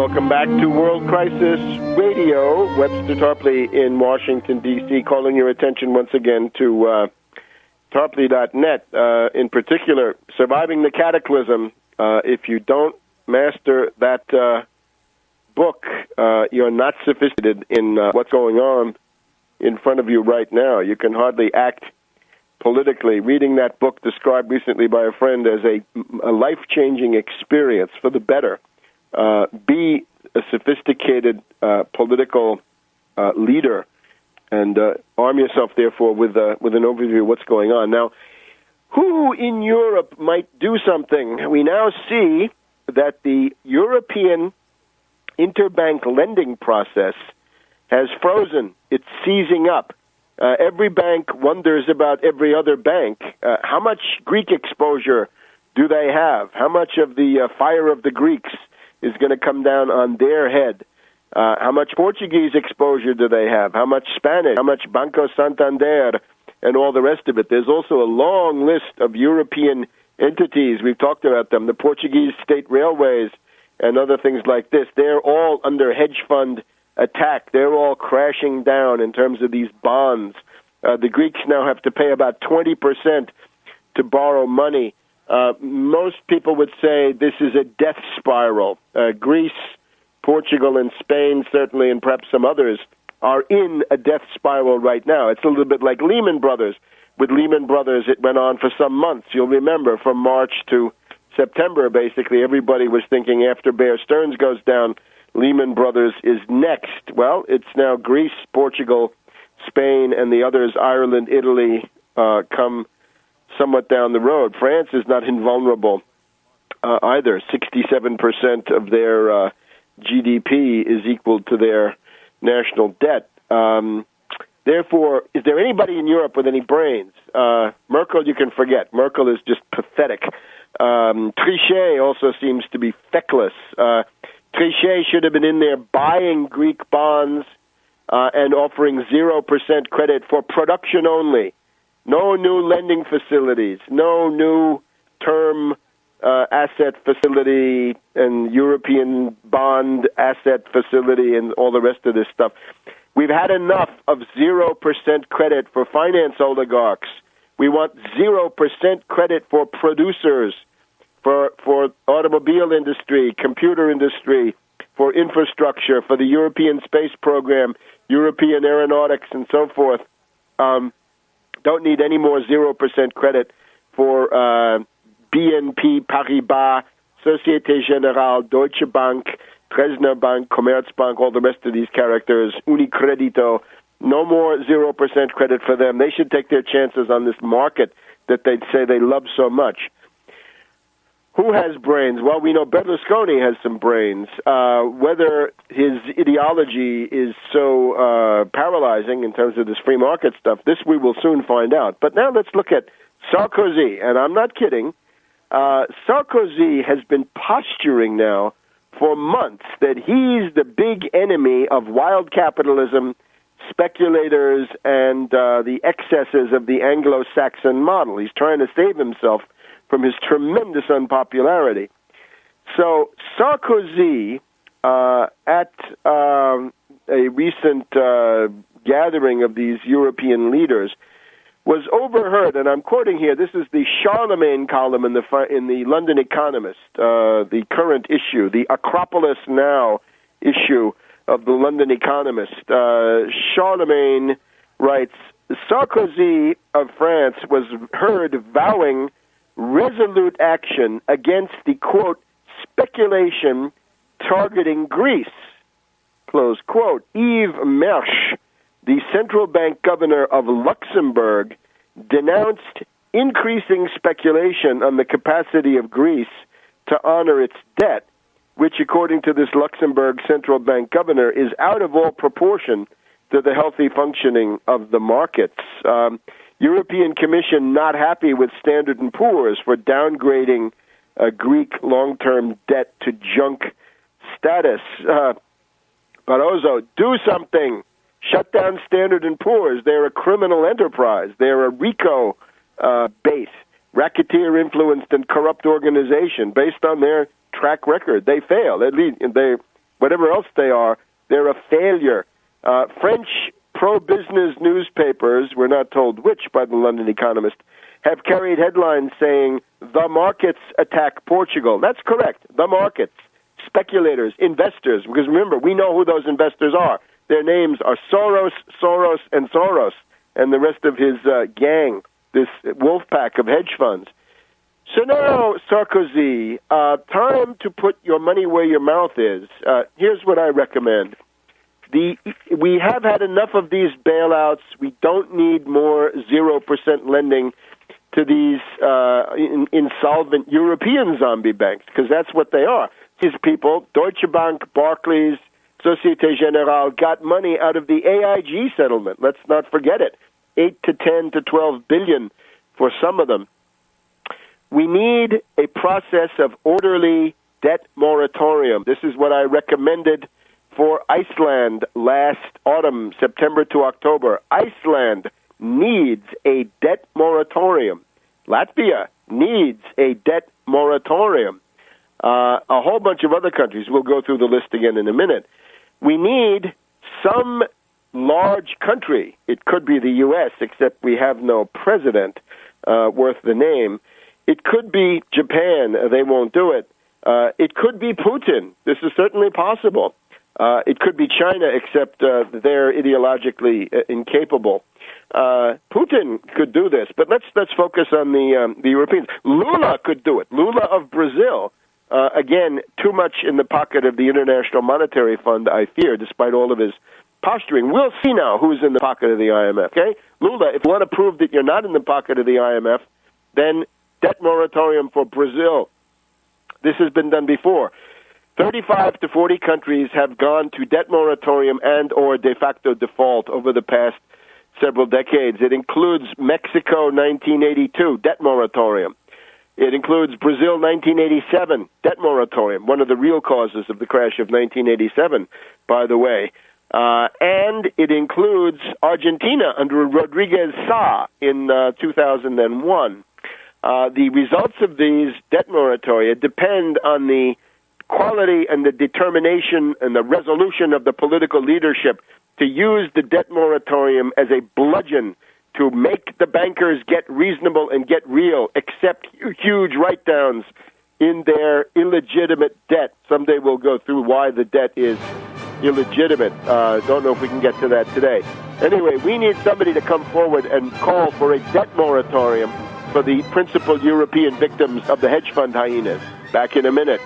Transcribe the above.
Welcome back to World Crisis Radio. Webster Tarpley in Washington, D.C., calling your attention once again to Tarpley.net. In particular, Surviving the Cataclysm. If you don't master that book, you're not sophisticated in what's going on in front of you right now. You can hardly act politically. Reading that book, described recently by a friend as a life-changing experience for the better. Be a sophisticated political leader, and arm yourself, therefore, with an overview of what's going on. Now, who in Europe might do something? We now see that the European interbank lending process has frozen. It's seizing up. Every bank wonders about every other bank. How much Greek exposure do they have? How much of the fire of the Greeks is going to come down on their head? How much Portuguese exposure do they have? How much Spanish? How much Banco Santander? And all the rest of it. There's also a long list of European entities. We've talked about them. The Portuguese state railways and other things like this. They're all under hedge fund attack. They're all crashing down in terms of these bonds. The Greeks now have to pay about 20% to borrow money. Most people would say this is a death spiral. Greece, Portugal, and Spain, certainly, and perhaps some others, are in a death spiral right now. It's a little bit like Lehman Brothers. With Lehman Brothers, it went on for some months. You'll remember from March to September, basically, everybody was thinking after Bear Stearns goes down, Lehman Brothers is next. Well, it's now Greece, Portugal, Spain, and the others, Ireland, Italy, come somewhat down the road. France is not invulnerable either. 67% of their GDP is equal to their national debt. Therefore, is there anybody in Europe with any brains? Merkel, you can forget. Merkel is just pathetic. Trichet also seems to be feckless. Trichet should have been in there buying Greek bonds and offering 0% credit for production only. No new lending facilities, no new term asset facility and European bond asset facility and all the rest of this stuff. We've had enough of 0% credit for finance oligarchs. We want 0% credit for producers, for automobile industry, computer industry, for infrastructure, for the European space program, European aeronautics, and so forth. Don't need any more 0% credit for BNP Paribas, Société Générale, Deutsche Bank, Dresdner Bank, Commerzbank, all the rest of these characters, Unicredito. No more 0% credit for them. They should take their chances on this market that they say they love so much. Who has brains? Well, we know Berlusconi has some brains. Whether his ideology is so paralyzing in terms of this free market stuff, this we will soon find out. But now let's look at Sarkozy, and I'm not kidding. Sarkozy has been posturing now for months that he's the big enemy of wild capitalism, speculators, and the excesses of the Anglo-Saxon model. He's trying to save himself from his tremendous unpopularity. So Sarkozy, at a recent gathering of these European leaders, was overheard, and I'm quoting here, this is the Charlemagne column in the London Economist, the current issue, the Acropolis Now issue of the London Economist. Charlemagne writes, Sarkozy of France was heard vowing resolute action against the, quote, speculation targeting Greece, close quote. Yves Mersch, the central bank governor of Luxembourg, denounced increasing speculation on the capacity of Greece to honor its debt, which, according to this Luxembourg central bank governor, is out of all proportion to the healthy functioning of the markets. European Commission not happy with Standard & Poor's for downgrading Greek long-term debt to junk status. Barroso, do something. Shut down Standard & Poor's. They're a criminal enterprise. They're a RICO base, racketeer-influenced and corrupt organization. Based on their track record, they fail. At least whatever else they are, they're a failure. French pro-business newspapers, we're not told which by the London Economist, have carried headlines saying, the markets attack Portugal. That's correct, the markets. Speculators, investors, because remember, we know who those investors are. Their names are Soros, and the rest of his gang, this wolf pack of hedge funds. So now, Sarkozy, time to put your money where your mouth is. Here's what I recommend. We have had enough of these bailouts. We don't need more 0% lending to these insolvent European zombie banks, because that's what they are. These people, Deutsche Bank, Barclays, Societe Generale, got money out of the AIG settlement. Let's not forget it. 8 to 10 to 12 billion for some of them. We need a process of orderly debt moratorium. This is what I recommended for Iceland last autumn, September to October. Iceland needs a debt moratorium. Latvia needs a debt moratorium. A whole bunch of other countries, we'll go through the list again in a minute. We need some large country, it could be the U.S., except we have no president worth the name. It could be Japan, they won't do it. It could be Putin, this is certainly possible. It could be China, except they're ideologically incapable. Putin could do this, but let's focus on the Europeans. Lula could do it. Lula of Brazil, again, too much in the pocket of the International Monetary Fund, I fear, despite all of his posturing. We'll see now who's in the pocket of the IMF, okay? Lula, if you want to prove that you're not in the pocket of the IMF, then debt moratorium for Brazil. This has been done before. 35 to 40 countries have gone to debt moratorium and or de facto default over the past several decades. It includes Mexico 1982, debt moratorium. It includes Brazil 1987, debt moratorium, one of the real causes of the crash of 1987, by the way. And it includes Argentina under Rodriguez Sá in 2001. The results of these debt moratoria depend on the quality and the determination and the resolution of the political leadership to use the debt moratorium as a bludgeon to make the bankers get reasonable and get real, accept huge write-downs in their illegitimate debt. Someday we'll go through why the debt is illegitimate. Don't know if we can get to that today. Anyway, we need somebody to come forward and call for a debt moratorium for the principal European victims of the hedge fund hyenas. Back in a minute.